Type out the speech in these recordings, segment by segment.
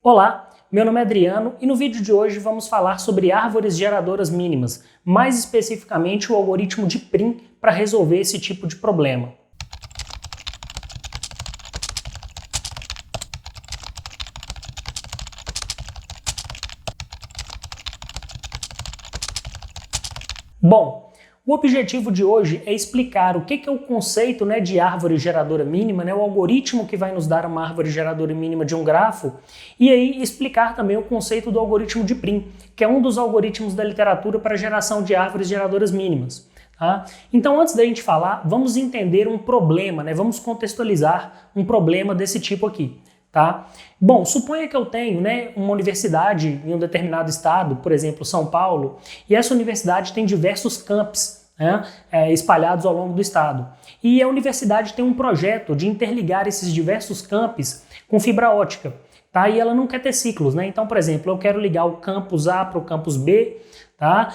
Olá, meu nome é Adriano e no vídeo de hoje vamos falar sobre árvores geradoras mínimas, mais especificamente o algoritmo de Prim para resolver esse tipo de problema. Bom, o objetivo de hoje é explicar o que é o conceito de árvore geradora mínima, o algoritmo que vai nos dar uma árvore geradora mínima de um grafo, e aí explicar também o conceito do algoritmo de Prim, que é um dos algoritmos da literatura para geração de árvores geradoras mínimas. Tá? Então, antes da gente falar, vamos entender um problema, vamos contextualizar um problema desse tipo aqui. Tá? Bom, suponha que eu tenho uma universidade em um determinado estado, por exemplo, São Paulo, e essa universidade tem diversos campos espalhados ao longo do estado. E a universidade tem um projeto de interligar esses diversos campos com fibra ótica. Tá? E ela não quer ter ciclos. Então, por exemplo, eu quero ligar o campus A para o campus B. Tá?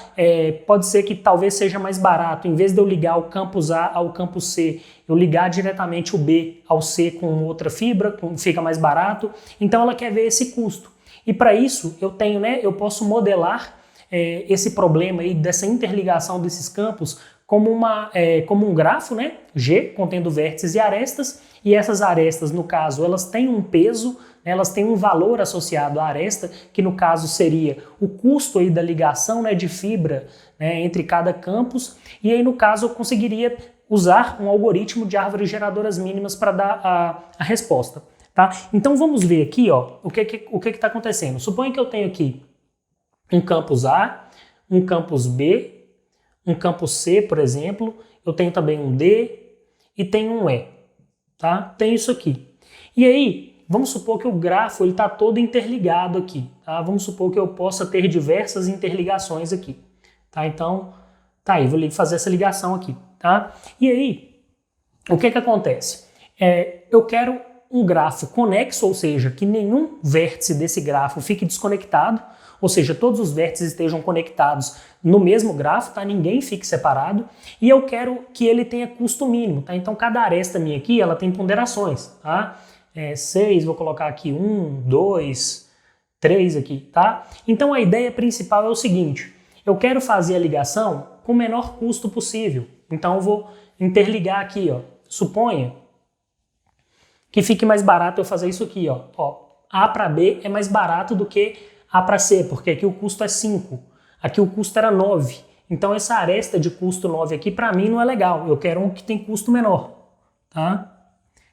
Pode ser que talvez seja mais barato, em vez de eu ligar o campus A ao campus C, eu ligar diretamente o B ao C com outra fibra, fica mais barato. Então ela quer ver esse custo. E para isso eu posso modelar esse problema aí dessa interligação desses campos como um grafo, G, contendo vértices e arestas, e essas arestas, no caso, elas têm um peso, elas têm um valor associado à aresta, que no caso seria o custo aí da ligação de fibra entre cada campus, e aí no caso eu conseguiria usar um algoritmo de árvores geradoras mínimas para dar a resposta. Tá? Então vamos ver aqui o que está acontecendo. Suponha que eu tenho aqui um campus A, um campus B, um campus C, por exemplo, eu tenho também um D e tenho um E. Tá? Tem isso aqui. E aí, vamos supor que o grafo está todo interligado aqui. Tá? Vamos supor que eu possa ter diversas interligações aqui. Tá? Então, tá aí, vou fazer essa ligação aqui. Tá? E aí, o que acontece? Eu quero um grafo conexo, ou seja, que nenhum vértice desse grafo fique desconectado, ou seja, todos os vértices estejam conectados no mesmo grafo, tá? Ninguém fique separado, e eu quero que ele tenha custo mínimo. Tá? Então, cada aresta minha aqui, ela tem ponderações. Tá? 6, vou colocar aqui 1, 2, 3 aqui. Tá? Então, a ideia principal é o seguinte, eu quero fazer a ligação com o menor custo possível. Então, eu vou interligar aqui. Suponha que fique mais barato eu fazer isso aqui. A para B é mais barato do que A para C, porque aqui o custo é 5. Aqui o custo era 9. Então essa aresta de custo 9 aqui para mim não é legal. Eu quero um que tem custo menor. Tá?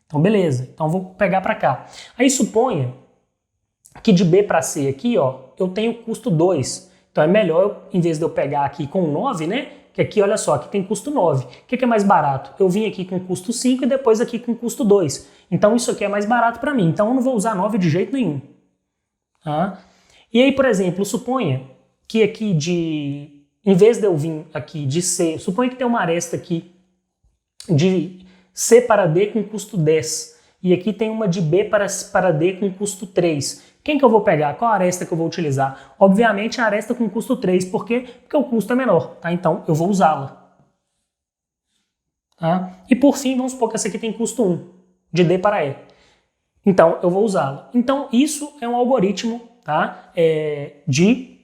Então beleza. Então vou pegar para cá. Aí suponha que de B para C aqui eu tenho custo 2. Então é melhor, em vez de eu pegar aqui com 9, que aqui, olha só, aqui tem custo 9. O que é mais barato? Eu vim aqui com custo 5 e depois aqui com custo 2. Então isso aqui é mais barato para mim. Então eu não vou usar 9 de jeito nenhum. Tá? E aí, por exemplo, suponha que aqui em vez de eu vir aqui de C, suponha que tem uma aresta aqui de C para D com custo 10. E aqui tem uma de B para D com custo 3. Quem que eu vou pegar? Qual aresta que eu vou utilizar? Obviamente a aresta com custo 3, por quê? Porque o custo é menor, tá? Então eu vou usá-la. Tá? E por fim, vamos supor que essa aqui tem custo 1, de D para E. Então eu vou usá-la. Então isso é um algoritmo, tá? De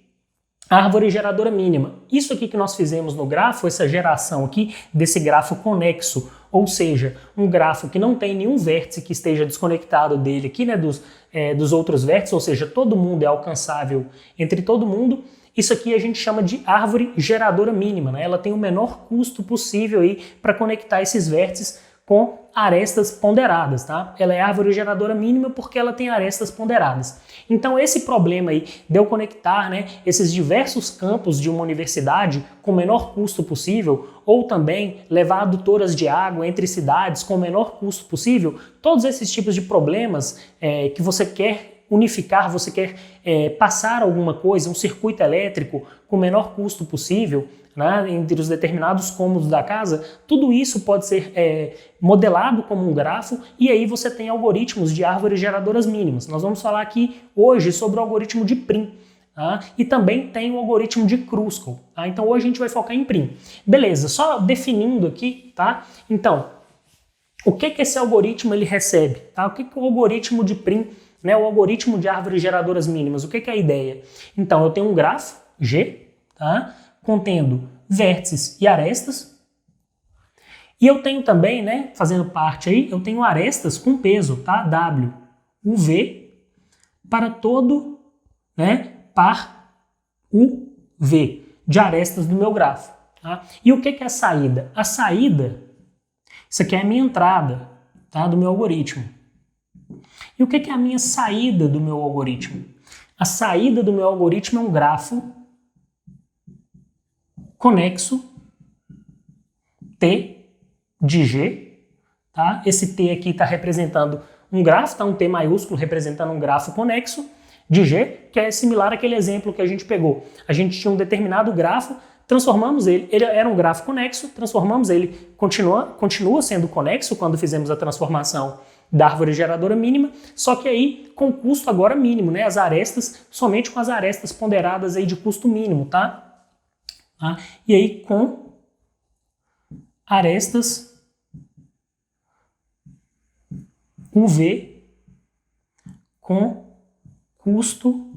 árvore geradora mínima. Isso aqui que nós fizemos no grafo, essa geração aqui desse grafo conexo, ou seja, um grafo que não tem nenhum vértice que esteja desconectado dele aqui, dos outros vértices, ou seja, todo mundo é alcançável entre todo mundo. Isso aqui a gente chama de árvore geradora mínima, Ela tem o menor custo possível aí para conectar esses vértices com arestas ponderadas, tá? Ela é árvore geradora mínima porque ela tem arestas ponderadas. Então esse problema aí de eu conectar esses diversos campos de uma universidade com o menor custo possível, ou também levar adutoras de água entre cidades com o menor custo possível, todos esses tipos de problemas que você quer unificar, você quer passar alguma coisa, um circuito elétrico com o menor custo possível, entre os determinados cômodos da casa, tudo isso pode ser modelado como um grafo, e aí você tem algoritmos de árvores geradoras mínimas. Nós vamos falar aqui hoje sobre o algoritmo de Prim. Tá? E também tem o algoritmo de Kruskal. Tá? Então hoje a gente vai focar em Prim. Beleza, só definindo aqui, tá? Então, o que esse algoritmo ele recebe? Tá? O que o algoritmo de Prim né? O algoritmo de árvores geradoras mínimas. O que é a ideia? Então, eu tenho um grafo, G, tá? Contendo vértices e arestas. E eu tenho também, né, fazendo parte aí, eu tenho arestas com peso, tá? W, U, V, para todo, né, par U, V, de arestas do meu grafo. Tá? E o que é a saída? A saída, isso aqui é a minha entrada, tá, do meu algoritmo. E o que é a minha saída do meu algoritmo? A saída do meu algoritmo é um grafo conexo T de G. Tá? Esse T aqui está representando um grafo, tá? Um T maiúsculo representando um grafo conexo de G, que é similar àquele exemplo que a gente pegou. A gente tinha um determinado grafo, transformamos ele era um grafo conexo, transformamos ele, continua sendo conexo quando fizemos a transformação da árvore geradora mínima, só que aí com custo agora mínimo, né? As arestas, somente com as arestas ponderadas aí de custo mínimo, tá? E aí com arestas UV com custo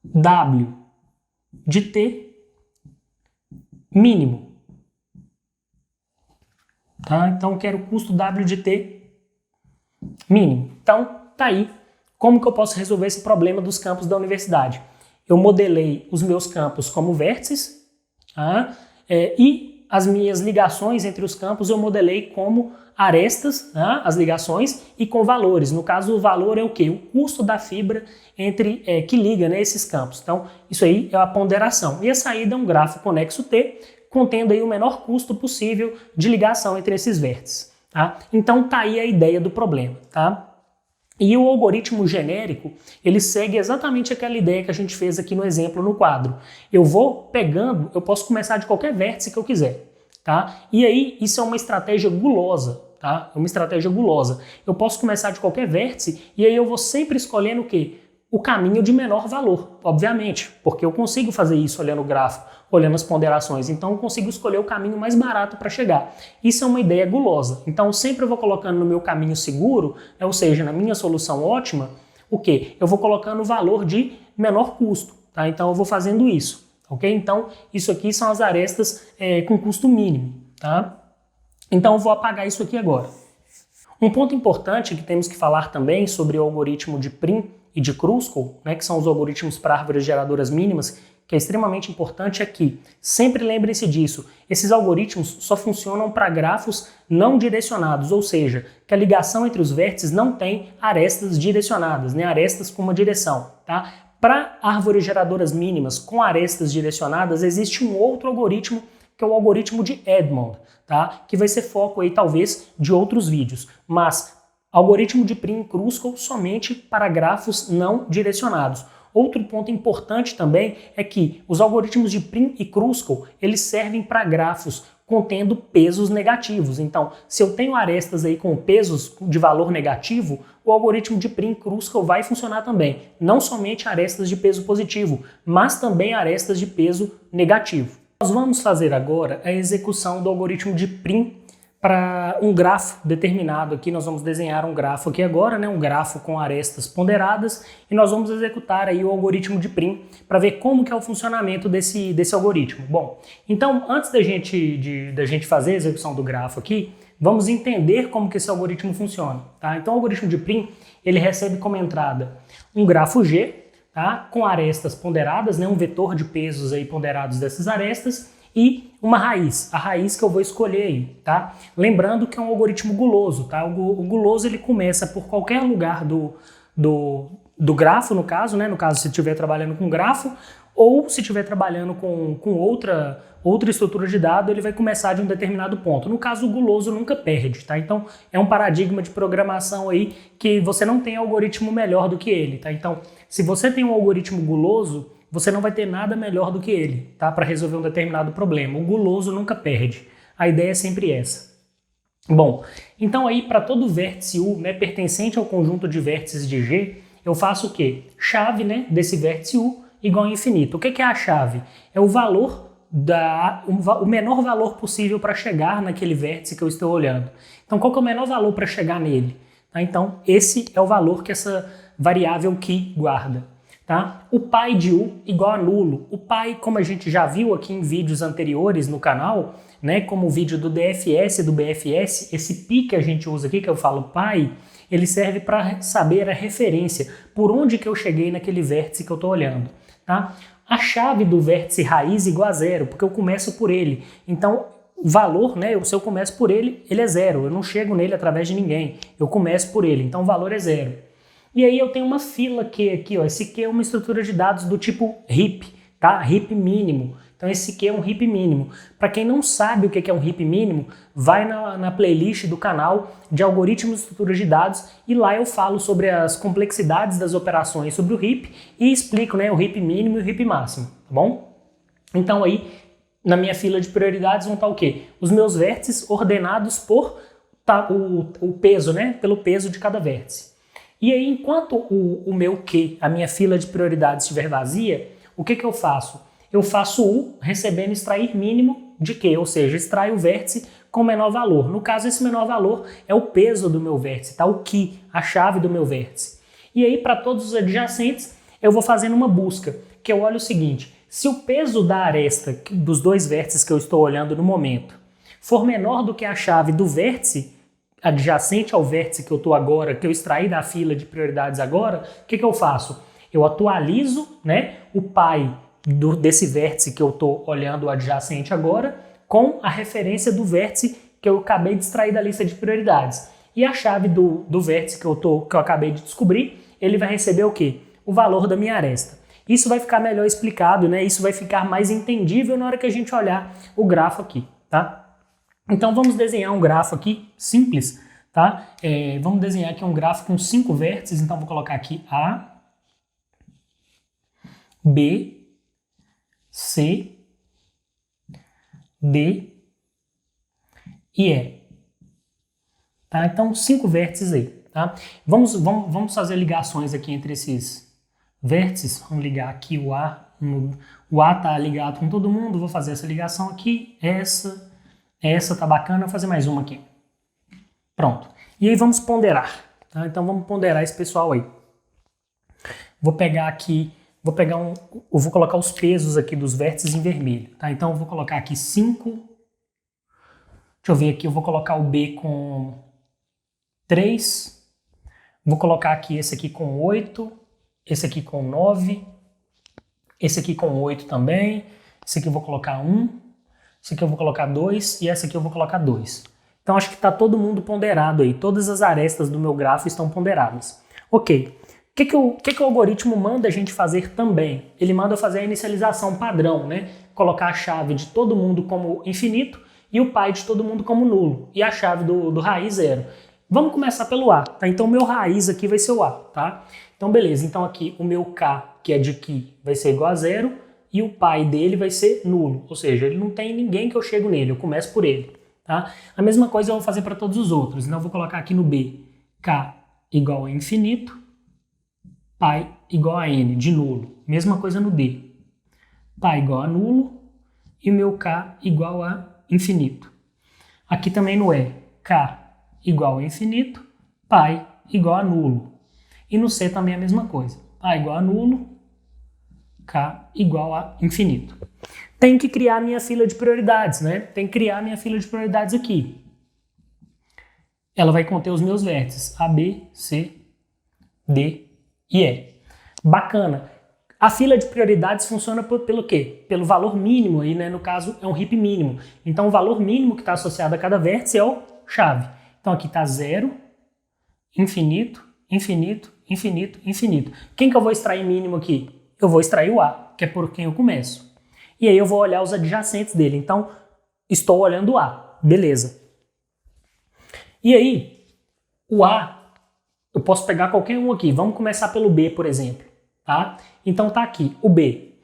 W de T mínimo. Tá? Então, eu quero custo W de T mínimo. Então, tá aí. Como que eu posso resolver esse problema dos campos da universidade? Eu modelei os meus campos como vértices, tá? E as minhas ligações entre os campos eu modelei como arestas, né, as ligações, e com valores. No caso, o valor é o quê? O custo da fibra que liga, né, esses campos. Então, isso aí é a ponderação. E a saída é um grafo conexo T, contendo aí o menor custo possível de ligação entre esses vértices. Tá? Então, tá aí a ideia do problema. Tá? E o algoritmo genérico, ele segue exatamente aquela ideia que a gente fez aqui no exemplo no quadro. Eu vou pegando, eu posso começar de qualquer vértice que eu quiser. Tá? E aí, isso é uma estratégia gulosa. Tá? É uma estratégia gulosa. Eu posso começar de qualquer vértice e aí eu vou sempre escolhendo o quê? O caminho de menor valor, obviamente, porque eu consigo fazer isso olhando o gráfico, olhando as ponderações, então eu consigo escolher o caminho mais barato para chegar. Isso é uma ideia gulosa. Então, sempre eu vou colocando no meu caminho seguro, né, ou seja, na minha solução ótima, o quê? Eu vou colocando o valor de menor custo. Tá? Então, eu vou fazendo isso. Ok? Então, isso aqui são as arestas com custo mínimo. Tá? Então, eu vou apagar isso aqui agora. Um ponto importante que temos que falar também sobre o algoritmo de Prim e de Kruskal, né, que são os algoritmos para árvores geradoras mínimas, que é extremamente importante é que, sempre lembrem-se disso, esses algoritmos só funcionam para grafos não direcionados, ou seja, que a ligação entre os vértices não tem arestas direcionadas, né, arestas com uma direção. Tá? Para árvores geradoras mínimas com arestas direcionadas, existe um outro algoritmo, que é o algoritmo de Edmond, tá? Que vai ser foco aí, talvez, de outros vídeos. Mas algoritmo de Prim e Kruskal somente para grafos não direcionados. Outro ponto importante também é que os algoritmos de Prim e Kruskal, eles servem para grafos contendo pesos negativos. Então, se eu tenho arestas aí com pesos de valor negativo, o algoritmo de Prim e Kruskal vai funcionar também. Não somente arestas de peso positivo, mas também arestas de peso negativo. Nós vamos fazer agora a execução do algoritmo de Prim para um grafo determinado aqui. Nós vamos desenhar um grafo aqui agora, né? Um grafo com arestas ponderadas, e nós vamos executar aí o algoritmo de Prim para ver como que é o funcionamento desse algoritmo. Bom, então antes da gente fazer a execução do grafo aqui, vamos entender como que esse algoritmo funciona. Tá? Então o algoritmo de Prim, ele recebe como entrada um grafo G, tá? Com arestas ponderadas, né? Um vetor de pesos aí ponderados dessas arestas, e uma raiz, a raiz que eu vou escolher aí, tá? Lembrando que é um algoritmo guloso, tá? O guloso, ele começa por qualquer lugar do grafo, no caso, né? No caso, se estiver trabalhando com grafo, ou se estiver trabalhando com outra estrutura de dado, ele vai começar de um determinado ponto. No caso, o guloso nunca perde, tá? Então, é um paradigma de programação aí que você não tem algoritmo melhor do que ele, tá? Então, se você tem um algoritmo guloso, você não vai ter nada melhor do que ele, tá? Para resolver um determinado problema. O guloso nunca perde. A ideia é sempre essa. Bom, então aí para todo vértice U, né, pertencente ao conjunto de vértices de G, eu faço o quê? Chave, né, desse vértice U igual a infinito. O que é a chave? É o valor o menor valor possível para chegar naquele vértice que eu estou olhando. Então, qual que é o menor valor para chegar nele? Tá? Então, esse é o valor que essa variável que guarda. Tá? O pi de u igual a nulo. O pi, como a gente já viu aqui em vídeos anteriores no canal, né, como o vídeo do DFS e do BFS, esse pi que a gente usa aqui, que eu falo pi, ele serve para saber a referência, por onde que eu cheguei naquele vértice que eu estou olhando. Tá? A chave do vértice raiz igual a zero, porque eu começo por ele. Então, o valor, né, se eu começo por ele, ele é zero. Eu não chego nele através de ninguém. Eu começo por ele, então o valor é zero. E aí eu tenho uma fila Q aqui, ó. Esse Q é uma estrutura de dados do tipo heap, tá? Heap mínimo. Então esse Q é um heap mínimo. Para quem não sabe o que é um heap mínimo, vai na playlist do canal de algoritmos de estruturas de dados e lá eu falo sobre as complexidades das operações sobre o heap e explico, né, o heap mínimo e o heap máximo, tá bom? Então aí, na minha fila de prioridades vão estar o quê? Os meus vértices ordenados por o peso, né? Pelo peso de cada vértice. E aí, enquanto o meu Q, a minha fila de prioridades estiver vazia, o que eu faço? Eu faço U recebendo extrair mínimo de Q, ou seja, extraio o vértice com menor valor. No caso, esse menor valor é o peso do meu vértice, tá? O key, a chave do meu vértice. E aí, para todos os adjacentes, eu vou fazendo uma busca, que eu olho o seguinte: se o peso da aresta dos dois vértices que eu estou olhando no momento for menor do que a chave do vértice adjacente ao vértice que eu estou agora, que eu extraí da fila de prioridades agora, o que eu faço? Eu atualizo, né, o pi desse vértice que eu estou olhando o adjacente agora com a referência do vértice que eu acabei de extrair da lista de prioridades. E a chave do vértice que eu acabei de descobrir, ele vai receber o quê? O valor da minha aresta. Isso vai ficar melhor explicado, né? Isso vai ficar mais entendível na hora que a gente olhar o grafo aqui, tá? Então vamos desenhar um grafo aqui simples, tá? Vamos desenhar aqui um grafo com 5 vértices, então vou colocar aqui A, B, C, D e E. Tá? Então 5 vértices aí, tá? Vamos fazer ligações aqui entre esses vértices. Vamos ligar aqui o A, o A tá ligado com todo mundo, vou fazer essa ligação aqui, essa tá bacana, vou fazer mais uma aqui. Pronto. E aí vamos ponderar. Tá? Então vamos ponderar esse pessoal aí. Vou pegar aqui, eu vou colocar os pesos aqui dos vértices em vermelho. Tá? Então eu vou colocar aqui 5. Deixa eu ver aqui, eu vou colocar o B com 3. Vou colocar aqui esse aqui com 8. Esse aqui com 9. Esse aqui com 8 também. Esse aqui eu vou colocar 1. Esse aqui eu vou colocar 2 e essa aqui eu vou colocar 2. Então acho que está todo mundo ponderado aí. Todas as arestas do meu grafo estão ponderadas. Ok. O que o algoritmo manda a gente fazer também? Ele manda fazer a inicialização padrão, né? Colocar a chave de todo mundo como infinito e o pi de todo mundo como nulo. E a chave do raiz zero. Vamos começar pelo A, tá? Então o meu raiz aqui vai ser o A, tá? Então beleza. Então aqui o meu K, que é de key, vai ser igual a zero. E o pi dele vai ser nulo, ou seja, ele não tem ninguém que eu chego nele, eu começo por ele. Tá? A mesma coisa eu vou fazer para todos os outros, então eu vou colocar aqui no B, K igual a infinito, pi igual a n, de nulo. Mesma coisa no D, pi igual a nulo e o meu K igual a infinito. Aqui também no E, K igual a infinito, pi igual a nulo. E no C também a mesma coisa, pi igual a nulo, K igual a infinito. Tenho que criar minha fila de prioridades, né? Tem que criar minha fila de prioridades aqui. Ela vai conter os meus vértices A, B, C, D e E. Bacana. A fila de prioridades funciona pelo quê? Pelo valor mínimo aí, né? No caso, é um heap mínimo. Então, o valor mínimo que está associado a cada vértice é o chave. Então, aqui está 0, infinito, infinito, infinito, infinito. Quem que eu vou extrair mínimo aqui? Eu vou extrair o A, que é por quem eu começo. E aí eu vou olhar os adjacentes dele. Então, estou olhando o A. Beleza. E aí, o A, eu posso pegar qualquer um aqui. Vamos começar pelo B, por exemplo. Tá? Então tá aqui, o B.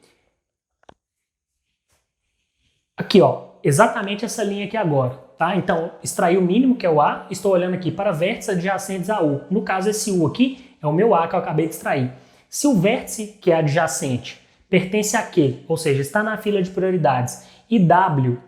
Aqui, ó, exatamente essa linha aqui agora. Tá? Então, extraí o mínimo, que é o A. Estou olhando aqui para vértices adjacentes a U. No caso, esse U aqui é o meu A que eu acabei de extrair. Se o vértice que é adjacente pertence a Q, ou seja, está na fila de prioridades, e W,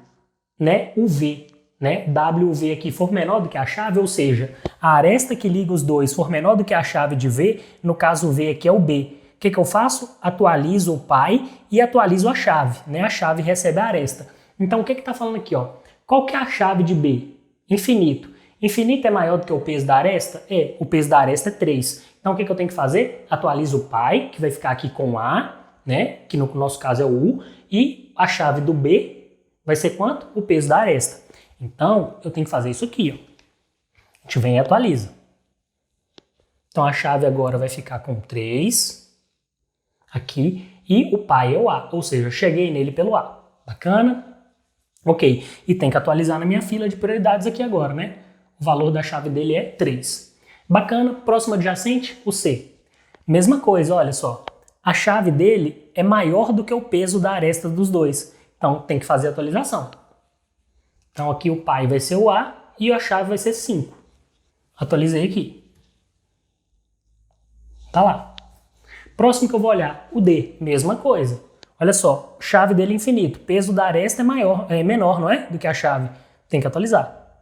né, o V, né, WV aqui for menor do que a chave, ou seja, a aresta que liga os dois for menor do que a chave de V, no caso o V aqui é o B. O que eu faço? Atualizo o pai e atualizo a chave, né? A chave recebe a aresta. Então o que está falando aqui? Ó? Qual que é a chave de B? Infinito. Infinito é maior do que o peso da aresta? É, o peso da aresta é 3. Então o que eu tenho que fazer? Atualizo o pai, que vai ficar aqui com A, né? Que no nosso caso é o U, e a chave do B vai ser quanto? O peso da aresta. Então eu tenho que fazer isso aqui. Ó. A gente vem e atualiza. Então a chave agora vai ficar com 3 aqui e o pai é o A, ou seja, eu cheguei nele pelo A. Bacana? Ok, e tem que atualizar na minha fila de prioridades aqui agora, né? O valor da chave dele é 3. Bacana, próximo adjacente, o C. Mesma coisa, olha só. A chave dele é maior do que o peso da aresta dos dois. Então tem que fazer a atualização. Então aqui o pai vai ser o A e a chave vai ser 5. Atualizei aqui. Tá lá. Próximo que eu vou olhar, o D, mesma coisa. Olha só, chave dele é infinito, peso da aresta é menor, não é? Do que a chave. Tem que atualizar.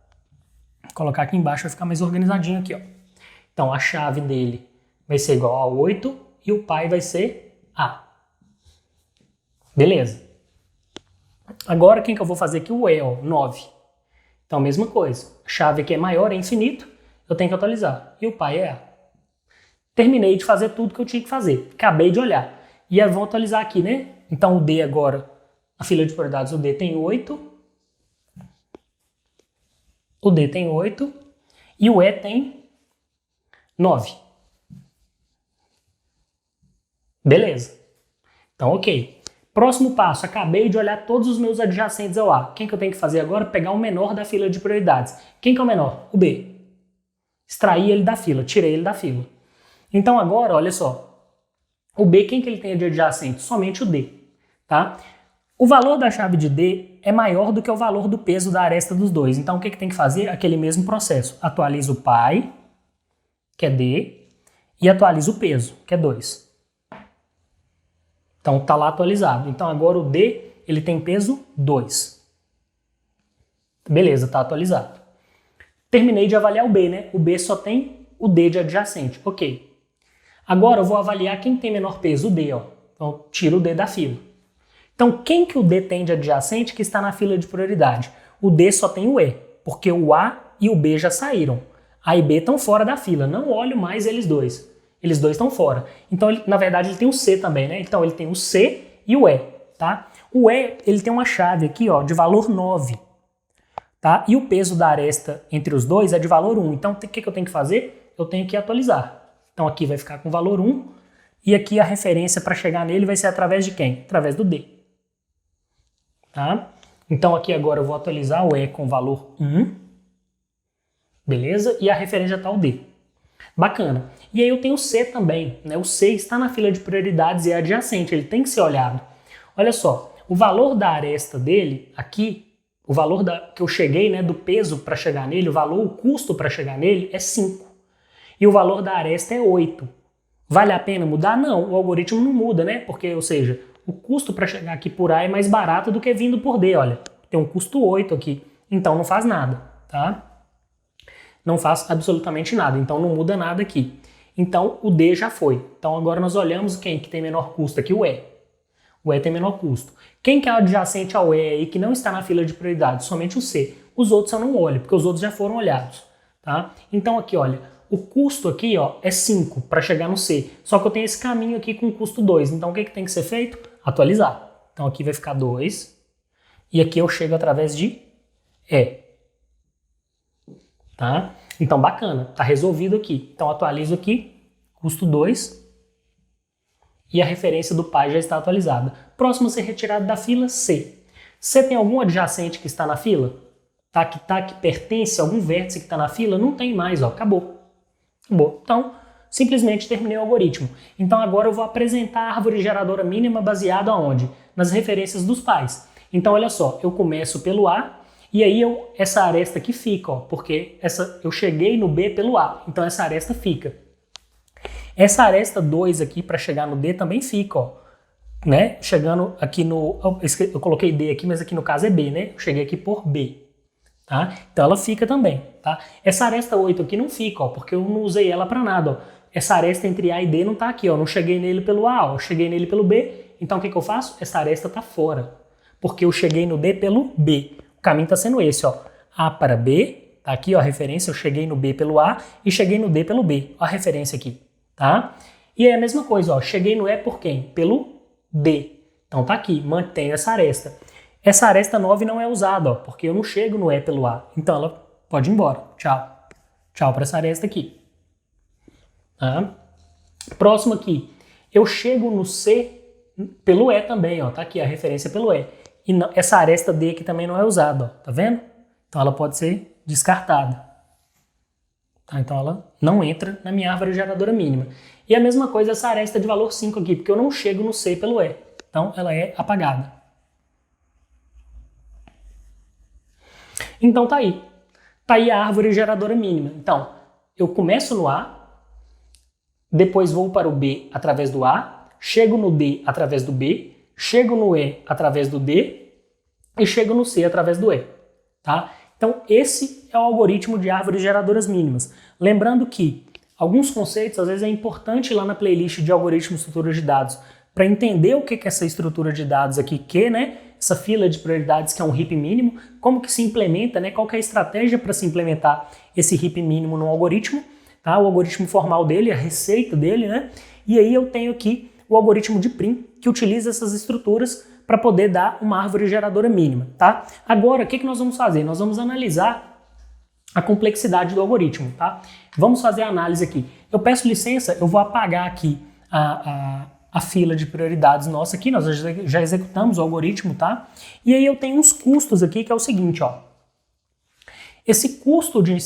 Vou colocar aqui embaixo, vai ficar mais organizadinho aqui, ó. Então a chave dele vai ser igual a 8 e o pai vai ser A. Beleza. Agora quem que eu vou fazer aqui? O E, ó, 9. Então mesma coisa, a chave aqui é maior, é infinito, eu tenho que atualizar. E o pai é A. Terminei de fazer tudo que eu tinha que fazer. Acabei de olhar. E aí vou atualizar aqui, né? Então o D agora, a fila de prioridades, o D tem 8. O D tem 8. E o E tem 9. Beleza. Então, ok. Próximo passo, acabei de olhar todos os meus adjacentes ao A. Quem que eu tenho que fazer agora? Pegar o menor da fila de prioridades. Quem que é o menor? O B. Extraí ele da fila, tirei ele da fila. Então agora, olha só. O B, quem que ele tem de adjacente? Somente o D. Tá? O valor da chave de D é maior do que o valor do peso da aresta dos dois. Então o que tem que fazer? Aquele mesmo processo. Atualiza o pai, que é D, e atualiza o peso, que é 2. Então tá lá atualizado. Então agora o D ele tem peso 2. Beleza, tá atualizado. Terminei de avaliar o B, né? O B só tem o D de adjacente. Ok. Agora eu vou avaliar quem tem menor peso, o D, ó. Então tiro o D da fila. Então quem que o D tem de adjacente que está na fila de prioridade? O D só tem o E, porque o A e o B já saíram. A e B estão fora da fila, não olho mais eles dois. Eles dois estão fora. Então, na verdade, ele tem o C também, né? Então ele tem o C e o E, tá? O E, ele tem uma chave aqui, ó, de valor 9, tá? E o peso da aresta entre os dois é de valor 1. Então, o que eu tenho que fazer? Eu tenho que atualizar. Então aqui vai ficar com valor 1 e aqui a referência para chegar nele vai ser através de quem? Através do D. Tá? Então aqui agora eu vou atualizar o E com valor 1. Beleza? E a referência está o D. Bacana. E aí eu tenho o C também, né? O C está na fila de prioridades e é adjacente, ele tem que ser olhado. Olha só, o valor da aresta dele aqui, o valor que eu cheguei, né, do peso para chegar nele, o custo para chegar nele é 5. E o valor da aresta é 8. Vale a pena mudar? Não, o algoritmo não muda, né? Porque, ou seja, o custo para chegar aqui por A é mais barato do que vindo por D, olha. Tem um custo 8 aqui, então não faz nada, tá? Não faz absolutamente nada, então não muda nada aqui. Então o D já foi. Então agora nós olhamos quem que tem menor custo aqui, o E. O E tem menor custo. Quem que é adjacente ao E aí que não está na fila de prioridade? Somente o C. Os outros eu não olho, porque os outros já foram olhados, tá? Então aqui, olha, o custo aqui, ó, é 5 para chegar no C. Só que eu tenho esse caminho aqui com custo 2. Então o que tem que ser feito? Atualizar. Então aqui vai ficar 2. E aqui eu chego através de E. Tá? Então bacana, tá resolvido aqui. Então atualizo aqui, custo 2. E a referência do pai já está atualizada. Próximo a ser retirado da fila, C. C tem algum adjacente que está na fila? Que pertence a algum vértice que está na fila? Não tem mais, ó, acabou. Então, simplesmente terminei o algoritmo. Então agora eu vou apresentar a árvore geradora mínima baseada aonde? Nas referências dos pais. Então olha só, eu começo pelo A e aí essa aresta aqui fica, ó, porque eu cheguei no B pelo A, então essa aresta fica. Essa aresta 2 aqui para chegar no D também fica, ó, né? Chegando aqui no... Eu coloquei D aqui, mas aqui no caso é B, né? Eu cheguei aqui por B. tá? Então ela fica também, tá? Essa aresta 8 aqui não fica, ó, porque eu não usei ela para nada, ó. Essa aresta entre A e D não tá aqui, ó. Não cheguei nele pelo A, ó. Eu cheguei nele pelo B. Então o que eu faço? Essa aresta tá fora, porque eu cheguei no D pelo B. O caminho tá sendo esse, ó. A para B, tá aqui, ó, a referência. Eu cheguei no B pelo A e cheguei no D pelo B. Ó a referência aqui, tá? E é a mesma coisa, ó. Cheguei no E por quem? Pelo D. Então tá aqui, mantenho essa aresta. Essa aresta 9 não é usada, ó, porque eu não chego no E pelo A. Então ela pode ir embora. Tchau. Tchau para essa aresta aqui. Tá? Próximo aqui. Eu chego no C pelo E também, ó. Tá aqui a referência pelo E. E não, essa aresta D aqui também não é usada, ó. Tá vendo? Então ela pode ser descartada. Tá? Então ela não entra na minha árvore geradora mínima. E a mesma coisa essa aresta de valor 5 aqui, porque eu não chego no C pelo E. Então ela é apagada. Então tá aí. Tá aí a árvore geradora mínima. Então, eu começo no A, depois vou para o B através do A, chego no D através do B, chego no E através do D e chego no C através do E. Tá? Então esse é o algoritmo de árvores geradoras mínimas. Lembrando que alguns conceitos às vezes é importante ir lá na playlist de algoritmos e estruturas de dados para entender o que é essa estrutura de dados aqui, né? Essa fila de prioridades que é um heap mínimo, como que se implementa, né? Qual que é a estratégia para se implementar esse heap mínimo no algoritmo, tá? O algoritmo formal dele, a receita dele, né? E aí eu tenho aqui o algoritmo de Prim, que utiliza essas estruturas para poder dar uma árvore geradora mínima, tá? Agora, o que nós vamos fazer? Nós vamos analisar a complexidade do algoritmo, tá? Vamos fazer a análise aqui. Eu peço licença, eu vou apagar aqui a fila de prioridades nossa aqui, nós já executamos o algoritmo, tá? E aí eu tenho uns custos aqui, que é o seguinte, ó. Esse custo de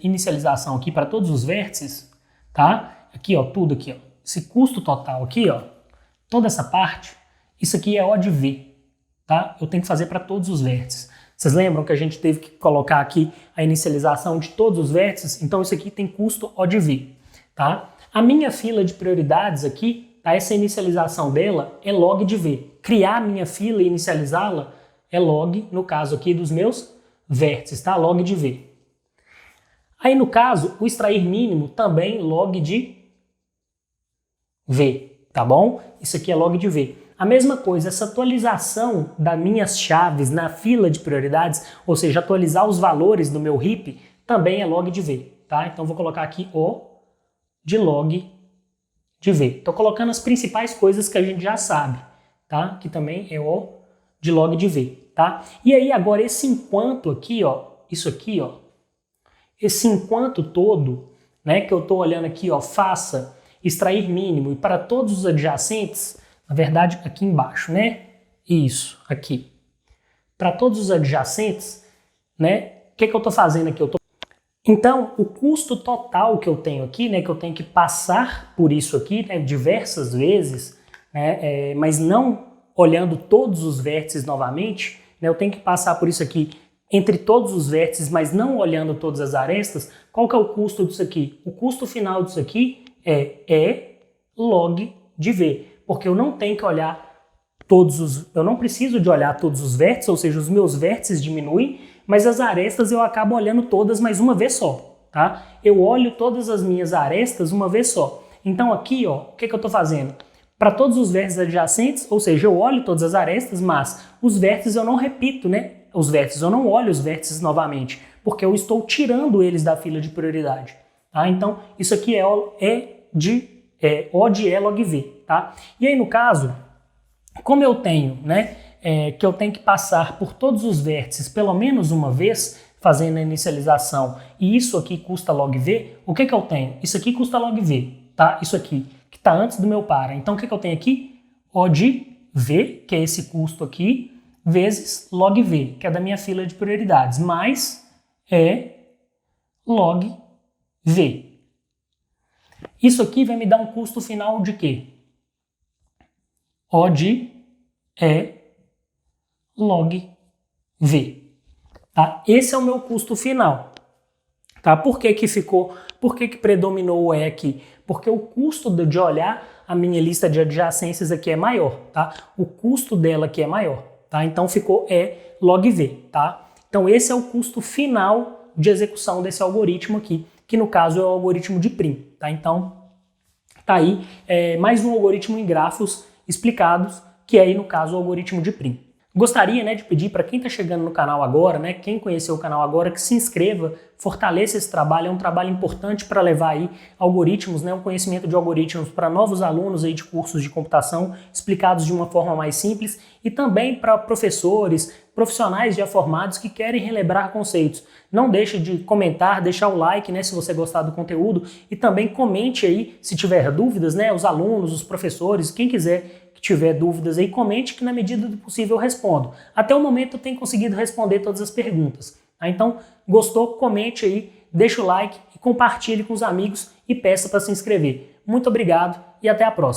inicialização aqui para todos os vértices, tá? Aqui, ó, tudo aqui, ó. Esse custo total aqui, ó, toda essa parte, isso aqui é O de V, tá? Eu tenho que fazer para todos os vértices. Vocês lembram que a gente teve que colocar aqui a inicialização de todos os vértices? Então isso aqui tem custo O de V, tá? A minha fila de prioridades aqui, tá? Essa inicialização dela é log de V. Criar a minha fila e inicializá-la é log, no caso aqui dos meus vértices, tá? Log de V. Aí no caso, o extrair mínimo também log de V, tá bom? Isso aqui é log de V. A mesma coisa, essa atualização das minhas chaves na fila de prioridades, ou seja, atualizar os valores do meu heap, também é log de V, tá? Então vou colocar aqui O de log de V. Estou colocando as principais coisas que a gente já sabe, tá? Que também é O de log de V, tá? E aí agora esse enquanto aqui, ó, isso aqui, ó, esse enquanto todo, né, que eu estou olhando aqui, ó, faça extrair mínimo e para todos os adjacentes, na verdade aqui embaixo, né? Isso, aqui. Para todos os adjacentes, né? O que eu estou fazendo aqui? Então, o custo total que eu tenho aqui, né? Que eu tenho que passar por isso aqui, né, diversas vezes, né, mas não olhando todos os vértices novamente, né? Eu tenho que passar por isso aqui entre todos os vértices, mas não olhando todas as arestas. Qual que é o custo disso aqui? O custo final disso aqui é log de V, porque eu não tenho que olhar eu não preciso de olhar todos os vértices, ou seja, os meus vértices diminuem, mas as arestas eu acabo olhando todas, mas uma vez só, tá? Eu olho todas as minhas arestas uma vez só. Então aqui, ó, o que eu estou fazendo? Para todos os vértices adjacentes, ou seja, eu olho todas as arestas, mas os vértices eu não repito, né? Os vértices eu não olho os vértices novamente, porque eu estou tirando eles da fila de prioridade, tá? Então isso aqui é O de E log V, tá? E aí no caso, como eu tenho, né, que eu tenho que passar por todos os vértices pelo menos uma vez, fazendo a inicialização, e isso aqui custa log V, o que eu tenho? Isso aqui custa log V, tá? Isso aqui, que está antes do meu para. Então o que eu tenho aqui? O de V, que é esse custo aqui, vezes log V, que é da minha fila de prioridades, mais log V. Isso aqui vai me dar um custo final de quê? O de log V. Tá? Esse é o meu custo final. Tá? Por que que predominou o E aqui? Porque o custo de olhar a minha lista de adjacências aqui é maior. Tá? O custo dela aqui é maior. Tá? Então ficou log V. Tá? Então esse é o custo final de execução desse algoritmo aqui, que no caso é o algoritmo de Prim, tá? Então tá aí mais um algoritmo em grafos explicados, que é aí no caso o algoritmo de Prim. Gostaria, né, de pedir para quem está chegando no canal agora, né, quem conheceu o canal agora, que se inscreva, fortaleça esse trabalho, é um trabalho importante para levar aí algoritmos, né, um conhecimento de algoritmos para novos alunos aí de cursos de computação, explicados de uma forma mais simples, e também para professores, profissionais já formados que querem relembrar conceitos. Não deixe de comentar, deixar o like, né, se você gostar do conteúdo, e também comente aí se tiver dúvidas, né, os alunos, os professores, quem quiser que tiver dúvidas aí, comente que na medida do possível eu respondo. Até o momento eu tenho conseguido responder todas as perguntas. Tá? Então, gostou? Comente aí, deixa o like e compartilhe com os amigos e peça para se inscrever. Muito obrigado e até a próxima.